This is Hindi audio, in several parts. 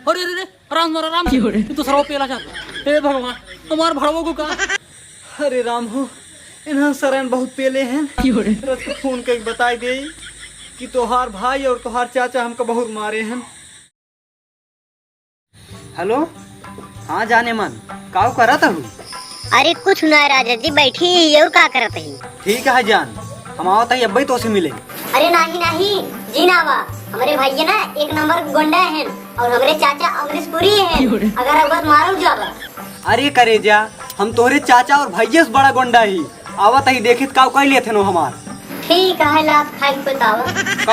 अरे अरे राम राम तो सरवा पेला जाता। हे भगवान हमार भड़वो को का। अरे राम हो इन्हें सरन बहुत पेले हैं। रथ को फोन करके बताई दे कि तोहार भाई और तोहार चाचा हमको बहुत मारे हैं। हेलो हाँ जाने मन काव करा था हूँ। अरे कुछ ना राजा जी बैठी ही और का करत ही। ठीक है जान हम आवत है अब तो से मिले। अरे नहीं जी ना बा हमारे भाई ना एक नंबर गुंडा हैं और हमारे चाचा अमरीश पुरी हैं। अगर अगर मारो जावा। अरे करे जा हम तोहरे चाचा और भैया से बड़ा गुंडा ही आवत ही देखित काव कह लिए थे नो हमार। ठीक है लात खाई बतावा।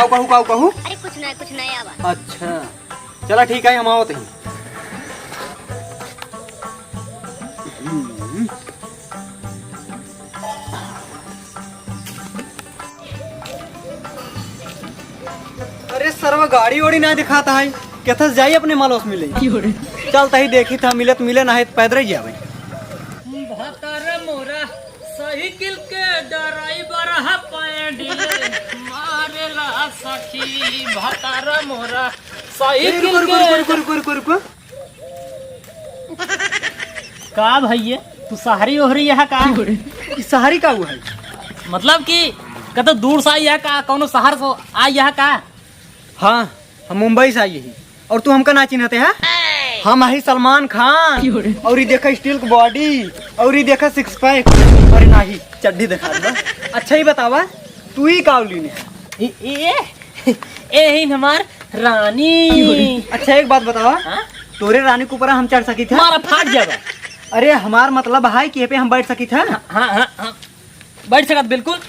काव कहूँ। अरे कुछ ना आवा। अच्छा चला ठीक है हम आवत ही। अरे सर्व गाड़ी वाड़ी ना दिखाता है कहता जाइए अपने मालोस मिले। चलता ही देखी था मिलत मिले ना है पैदल ही जावे। मोरा साइकिल के ड्राइवर हा पैंडिले मारेला सखी भतारा मोरा साइकिल के। रुको का भैया तू सहारी ओहरी यहाँ का सहारी का हुआ है मतलब कि कतो दूर से आई है का कौनो शहर से आई है का। हाँ हम मुंबई से आई ही और तू हमका ना चिन्हते है। हम आई सलमान खान और ये देखा स्टील की बॉडी और ये देखा सिक्स पैक और नहीं चड्डी दिखा दे। अच्छा ही बतावा तू ही कावली ने ए ही हमार रानी। अच्छा एक बात बतावा तोरे रानी के ऊपर हम चढ़ सकी थे। हमारा फाट जाएगा। अरे हमार मतलब है कि पे हम बैठ सकी थे। हाँ बैठ सकत बिल्कुल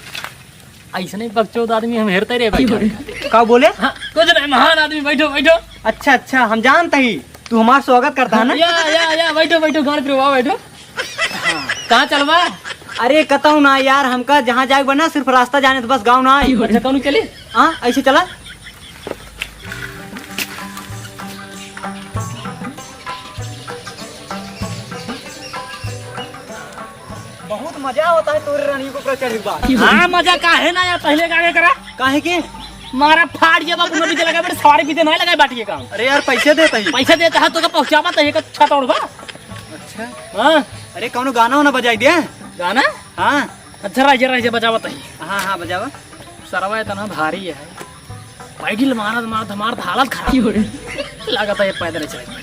ऐसे नहीं बकचोद आदमी हम हेरते रहे भाई। का बोले हाँ कुछ नहीं महान आदमी बैठो। अच्छा हम जानते ही तू हमारा स्वागत करता है ना। या बैठो गाड़ी पे बैठो। कहाँ चलवा। अरे कतऊ ना यार हमका जहाँ जाए बना सिर्फ रास्ता जाने तो बस गाँव ना आई। अच्छा कौन चले। हाँ ऐसे चला। बहुत मजा होता है तोरे रानी को ऊपर चढ़ने के बाद। हाँ मजा काहे ना या पहले का करा काहे के मारा फाड़ जे बाबू नदी लगा बड़े सवारी पीते नहीं लगा बाटी के काम। अरे यार पैसे देता ही पैसा देता है तो का पहुंचावा तो एक छत और बा। अच्छा हाँ अरे कौनो गाना होना बजाई दे। गाना हाँ अच्छा राइजे बजावा तही। हाँ बजावा। सरवा इतना भारी है पैडिल मारत हमार हालत खराब हो रही लागत है पैदल चले।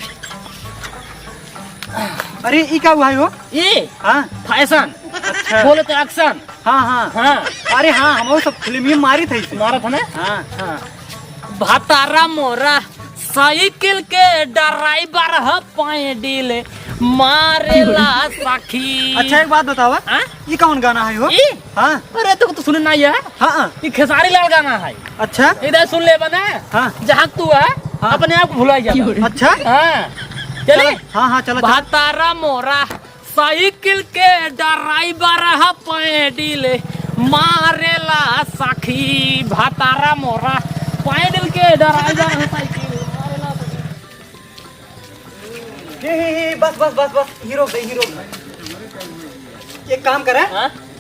अरे ई का हुआ है हो ये हाँ फैशन अच्छा बोले तो एक्शन। हाँ अरे हाँ हम सब फिल्म में मारी थी मारा था ना। हाँ भतारा मोरा साइकिल के ड्राइवर है पैडिल मारेला सखी। अच्छा एक बात बतावा ये कौन गाना है हो। हाँ अरे तो सुन ना ये हाँ ये खेसारी लाल गाना है। अच्छा इधर सुन ले बना हाँ जहाँ तू है अपने आप भुलाई जा। अच्छा हाँ चले हाँ चलो भतारा मोरा साइकिल के ड्राइवर है पैडिल मारेला सखी भतारा मोरा पैडिल के ड्राइवर है साइकिल मारेला सखी। बस हीरो एक काम करे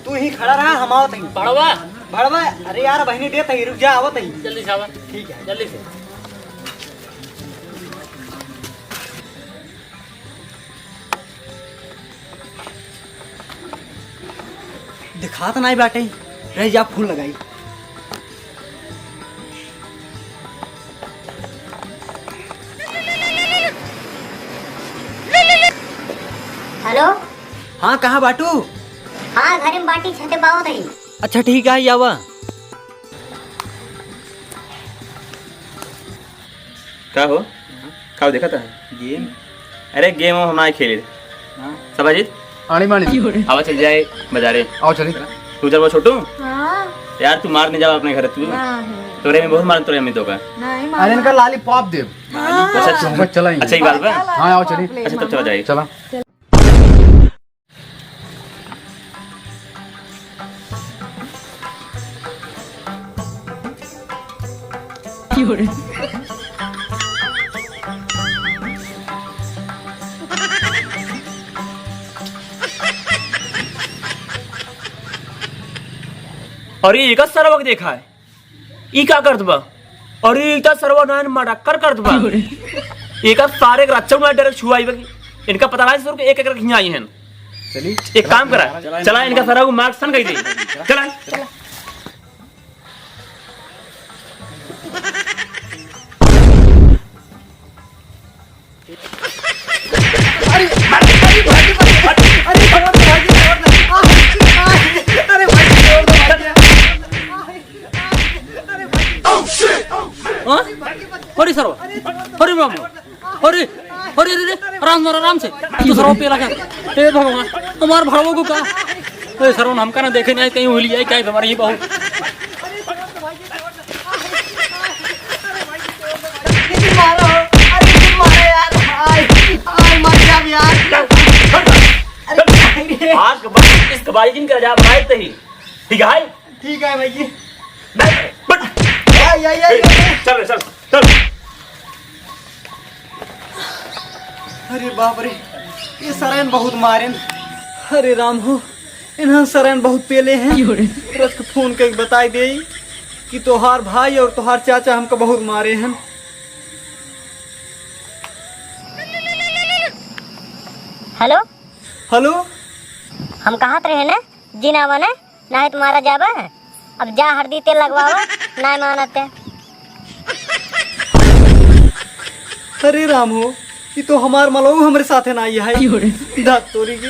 तू ही खड़ा रहा हम आवत ही भड़वा। अरे यार बहनी देता ही रुक जा आवत ही जल्दी से आवा। ठीक है जल्दी से दिखा तो नहीं बाटे रह जा फूल लगाई। हेलो हाँ कहाँ बाटू। हाँ घर में बाटी छते पाओ तही। अच्छा ठीक है यावा। का हो का देखा था गेम। अरे गेम हम हमारे खेले सब अजीत आनी मानी आवा चल जाए बाजारे। आओ चली। तू चल वो छोटू हाँ यार तू मार नहीं जाओ अपने घर तू तोरे में बहुत मार तोरे में तो का। अरे इनका लालीपॉप दे। अच्छा चला अच्छा ये बात बा। हाँ आओ चली। अच्छा तब चला जाए चला अरे एक सरवक देखा है ई का करत बा। अरे इता सर्वनारायण मडक्कर करत बा। एक सारे रच्चा में डायरेक्ट छुआई बगी इनका पता नहीं सर एक एक रखी आई हैं चली एक काम करा चला इनका सारा को मार्क्स सन कही दे चला अरे सर अरे राम अरे अरे अरे आराम से तू सर पे लगा हे भगवान हमार भाड़ों को का अरे सर हमका ना देखे नहीं कहीं होली आई क्या हमारी बहू आज इस कबाई जिन का जा भाई तही ठीक है ठीक है भाई चल चल चल अरे बाप रे ये सरेन बहुत मारेन अरे राम हो इन्हें सरेन बहुत पेले हैं रस के फोन के बताई दे कि तोहार भाई और तोहार चाचा हमको बहुत मारे हैं हेलो हेलो हम कहाँ रहे ना जीनावा ने ना है तुम्हारा जाबा है अब जा हल्दी तेल लगवाओ ना मानते अरे राम हो ये तो हमार मलऊ हमारे साथ है ना ये है दांत तोरी की